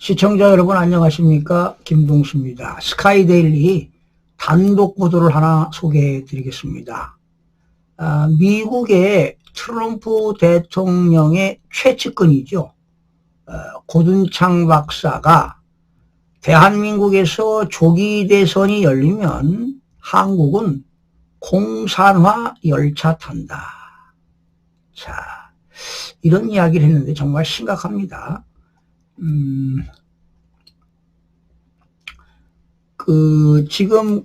시청자 여러분 안녕하십니까? 김동수입니다. 스카이데일리 단독 보도를 하나 소개해 드리겠습니다. 미국의 트럼프 대통령의 최측근이죠. 고든창 박사가 대한민국에서 조기 대선이 열리면 한국은 공산화 열차 탄다. 자, 이런 이야기를 했는데 정말 심각합니다. 지금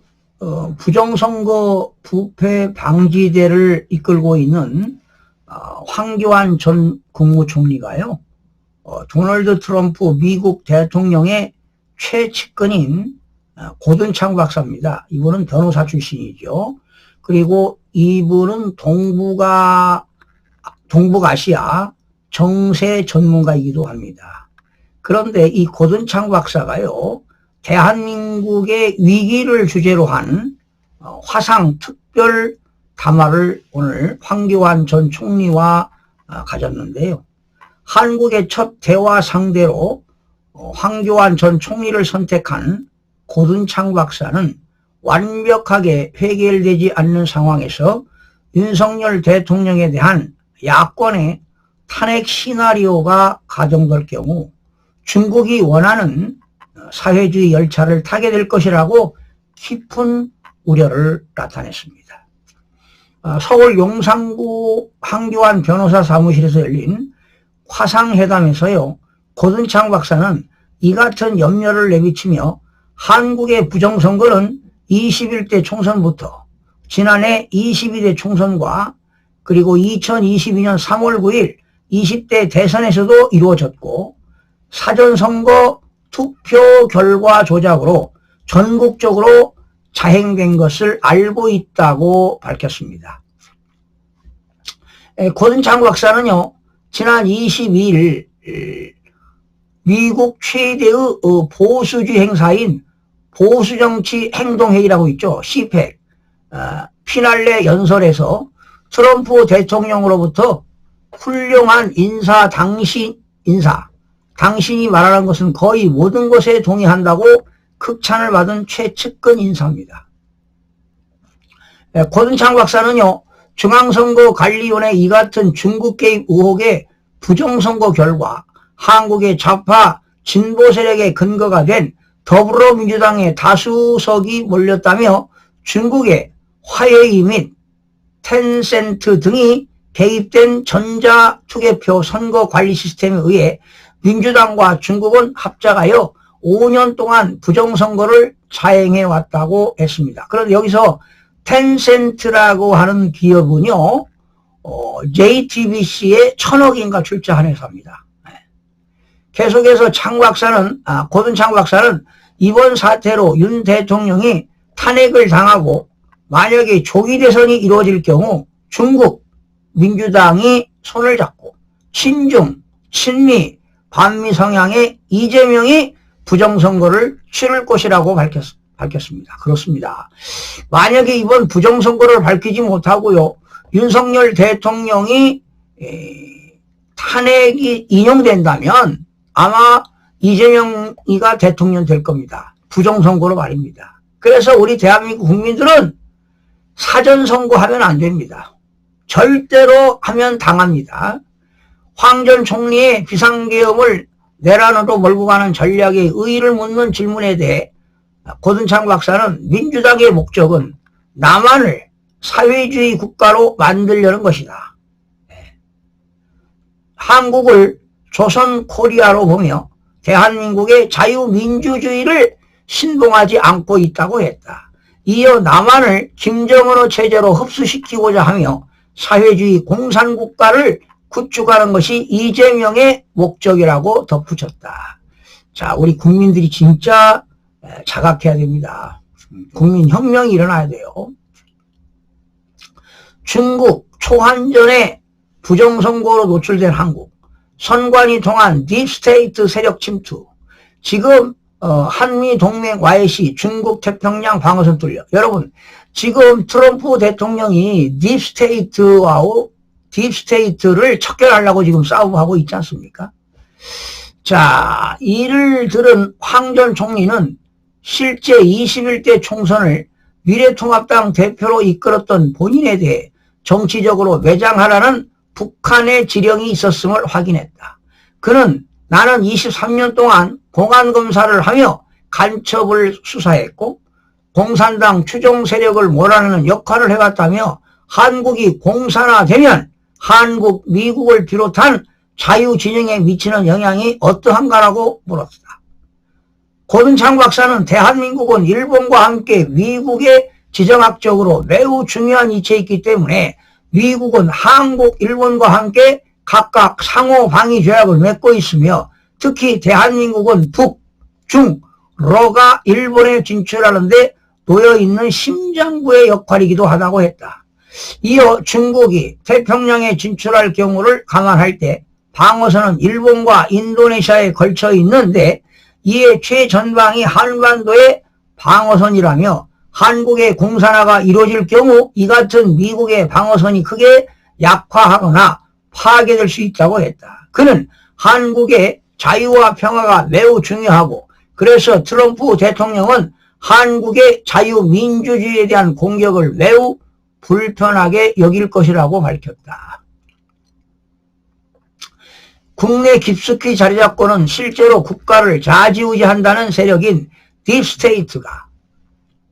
부정선거 부패 방지대를 이끌고 있는 황교안 전 국무총리가요, 도널드 트럼프 미국 대통령의 최측근인 고든창 박사입니다. 이분은 변호사 출신이죠. 그리고 이분은 동북아시아 정세 전문가이기도 합니다. 그런데 이 고든창 박사가요, 대한민국의 위기를 주제로 한 화상 특별 담화를 오늘 황교안 전 총리와 가졌는데요. 한국의 첫 대화 상대로 황교안 전 총리를 선택한 고든창 박사는 완벽하게 해결되지 않는 상황에서 윤석열 대통령에 대한 야권의 탄핵 시나리오가 가정될 경우 중국이 원하는 사회주의 열차를 타게 될 것이라고 깊은 우려를 나타냈습니다. 서울 용산구 황교안 변호사 사무실에서 열린 화상회담에서요, 고든창 박사는 이 같은 염려를 내비치며 한국의 부정선거는 21대 총선부터 지난해 22대 총선과 그리고 2022년 3월 9일 20대 대선에서도 이루어졌고, 사전선거 투표 결과 조작으로 전국적으로 자행된 것을 알고 있다고 밝혔습니다. 고든창 박사는요, 지난 22일 미국 최대의 보수주의 행사인 보수정치 행동회의라고 있죠. CPEC 피날레 연설에서 트럼프 대통령으로부터 훌륭한 당신이 말하는 것은 거의 모든 것에 동의한다고 극찬을 받은 최측근 인사입니다. 고든창 박사는요, 중앙선거관리위원회 이 같은 중국 개입 의혹의 부정선거 결과 한국의 좌파 진보 세력의 근거가 된 더불어민주당의 다수석이 몰렸다며 중국의 화웨이 및 텐센트 등이 개입된 전자투개표 선거관리 시스템에 의해 민주당과 중국은 합작하여 5년 동안 부정선거를 자행해 왔다고 했습니다. 그런데 여기서 텐센트라고 하는 기업은요, JTBC에 1000억인가 출자한 회사입니다. 계속해서 고든창 박사는 이번 사태로 윤 대통령이 탄핵을 당하고 만약에 조기 대선이 이루어질 경우 중국 민주당이 손을 잡고 친중, 친미, 반미 성향의 이재명이 부정선거를 치를 것이라고 밝혔습니다. 그렇습니다. 만약에 이번 부정선거를 밝히지 못하고요, 윤석열 대통령이 탄핵이 인용된다면 아마 이재명이가 대통령 될 겁니다. 부정선거로 말입니다. 그래서 우리 대한민국 국민들은 사전선거하면 안 됩니다. 절대로 하면 당합니다. 황 전 총리의 비상계엄을 내란으로 몰고 가는 전략의 의의를 묻는 질문에 대해 고든창 박사는 민주당의 목적은 남한을 사회주의 국가로 만들려는 것이다. 한국을 조선 코리아로 보며 대한민국의 자유민주주의를 신봉하지 않고 있다고 했다. 이어 남한을 김정은의 체제로 흡수시키고자 하며 사회주의 공산국가를 구축하는 것이 이재명의 목적이라고 덧붙였다. 자, 우리 국민들이 진짜 자각해야 됩니다. 국민혁명이 일어나야 돼요. 중국 초한전에 부정선거로 노출된 한국, 선관위 통한 딥스테이트 세력 침투, 지금 한미동맹 와해시 중국 태평양 방어선 뚫려. 여러분, 지금 트럼프 대통령이 딥스테이트를 척결하려고 지금 싸움하고 있지 않습니까? 자, 이를 들은 황 전 총리는 실제 21대 총선을 미래통합당 대표로 이끌었던 본인에 대해 정치적으로 매장하라는 북한의 지령이 있었음을 확인했다. 그는 나는 23년 동안 공안검사를 하며 간첩을 수사했고 공산당 추종 세력을 몰아내는 역할을 해왔다며 한국이 공산화되면 한국, 미국을 비롯한 자유진영에 미치는 영향이 어떠한가라고 물었다. 고든창 박사는 대한민국은 일본과 함께 미국의 지정학적으로 매우 중요한 위치에 있기 때문에 미국은 한국, 일본과 함께 각각 상호 방위 조약을 맺고 있으며 특히 대한민국은 북, 중, 러가 일본에 진출하는데 놓여있는 심장부의 역할이기도 하다고 했다. 이어 중국이 태평양에 진출할 경우를 감안할 때 방어선은 일본과 인도네시아에 걸쳐 있는데 이에 최전방이 한반도의 방어선이라며 한국의 공산화가 이루어질 경우 이 같은 미국의 방어선이 크게 약화하거나 파괴될 수 있다고 했다. 그는 한국의 자유와 평화가 매우 중요하고 그래서 트럼프 대통령은 한국의 자유민주주의에 대한 공격을 매우 불편하게 여길 것이라고 밝혔다. 국내 깊숙이 자리잡고는 실제로 국가를 좌지우지한다는 세력인 딥스테이트가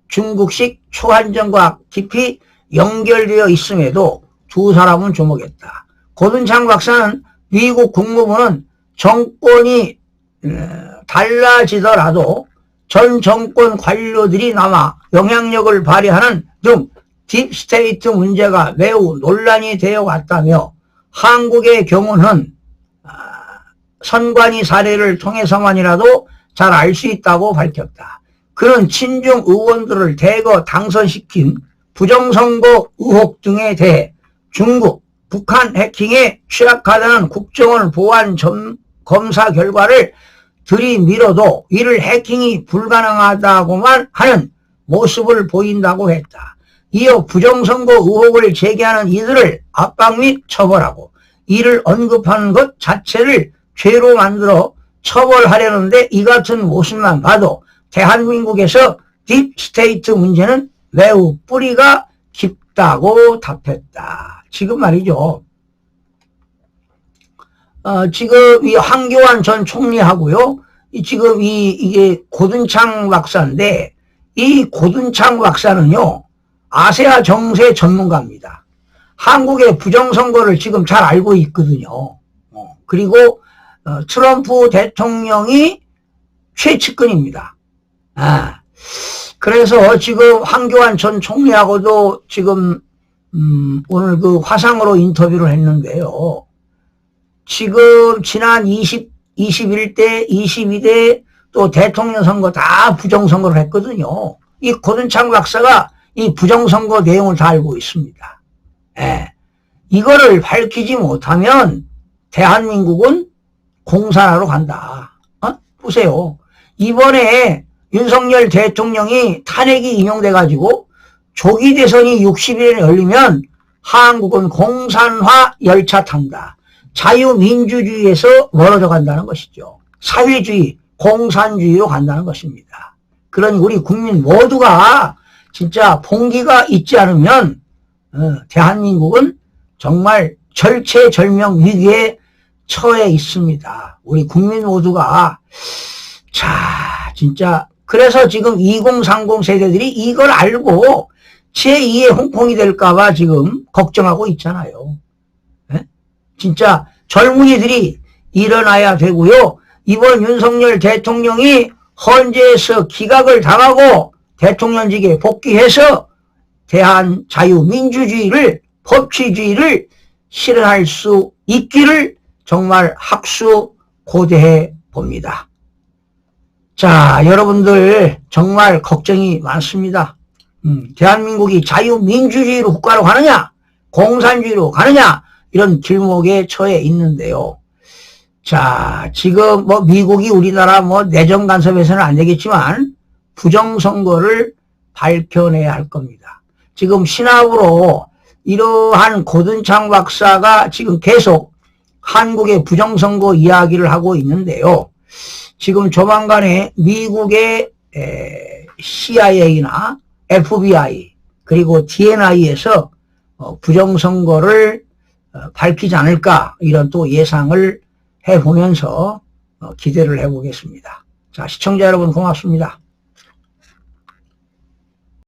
중국식 초한정과 깊이 연결되어 있음에도 두 사람은 주목했다. 고든창 박사는 미국 국무부는 정권이 달라지더라도 전 정권 관료들이 남아 영향력을 발휘하는 등 딥스테이트 문제가 매우 논란이 되어 왔다며 한국의 경우는 선관위 사례를 통해서만이라도 잘 알 수 있다고 밝혔다. 그는 친중 의원들을 대거 당선시킨 부정선거 의혹 등에 대해 중국, 북한 해킹에 취약하다는 국정원 보안 검사 결과를 들이밀어도 이를 해킹이 불가능하다고만 하는 모습을 보인다고 했다. 이어 부정선거 의혹을 제기하는 이들을 압박 및 처벌하고 이를 언급하는 것 자체를 죄로 만들어 처벌하려는데 이 같은 모습만 봐도 대한민국에서 딥스테이트 문제는 매우 뿌리가 깊다고 답했다. 지금 말이죠. 지금 이 황교안 전 총리하고요. 지금 이게 고든창 박사인데 이 고든창 박사는요. 아세아 정세 전문가입니다. 한국의 부정선거를 지금 잘 알고 있거든요. 그리고 트럼프 대통령이 최측근입니다. 그래서 지금 황교안 전 총리하고도 지금 오늘 그 화상으로 인터뷰를 했는데요. 지금 지난 21대, 22대 또 대통령 선거 다 부정선거를 했거든요. 이 고든창 박사가 이 부정선거 내용을 다 알고 있습니다. 이거를 밝히지 못하면 대한민국은 공산화로 간다. 보세요. 이번에 윤석열 대통령이 탄핵이 인용돼가지고 조기 대선이 60일에 열리면 한국은 공산화 열차 탄다. 자유민주주의에서 멀어져 간다는 것이죠. 사회주의, 공산주의로 간다는 것입니다. 그런 우리 국민 모두가 진짜 봉기가 있지 않으면 대한민국은 정말 절체절명 위기에 처해 있습니다. 우리 국민 모두가 진짜 그래서 지금 2030 세대들이 이걸 알고 제2의 홍콩이 될까봐 지금 걱정하고 있잖아요. 진짜 젊은이들이 일어나야 되고요. 이번 윤석열 대통령이 헌재에서 기각을 당하고 대통령직에 복귀해서 대한 자유민주주의를 법치주의를 실현할 수 있기를 정말 학수고대해 봅니다. 자, 여러분들 정말 걱정이 많습니다. 대한민국이 자유민주주의로 국가로 가느냐 공산주의로 가느냐 이런 길목에 처해 있는데요. 자, 지금 뭐 미국이 우리나라 뭐 내정 간섭해서는 안 되겠지만 부정선거를 밝혀내야 할 겁니다. 지금 신압으로 이러한 고든창 박사가 지금 계속 한국의 부정선거 이야기를 하고 있는데요. 지금 조만간에 미국의 CIA나 FBI 그리고 DNI에서 부정선거를 밝히지 않을까 이런 또 예상을 해보면서 기대를 해보겠습니다. 자, 시청자 여러분 고맙습니다.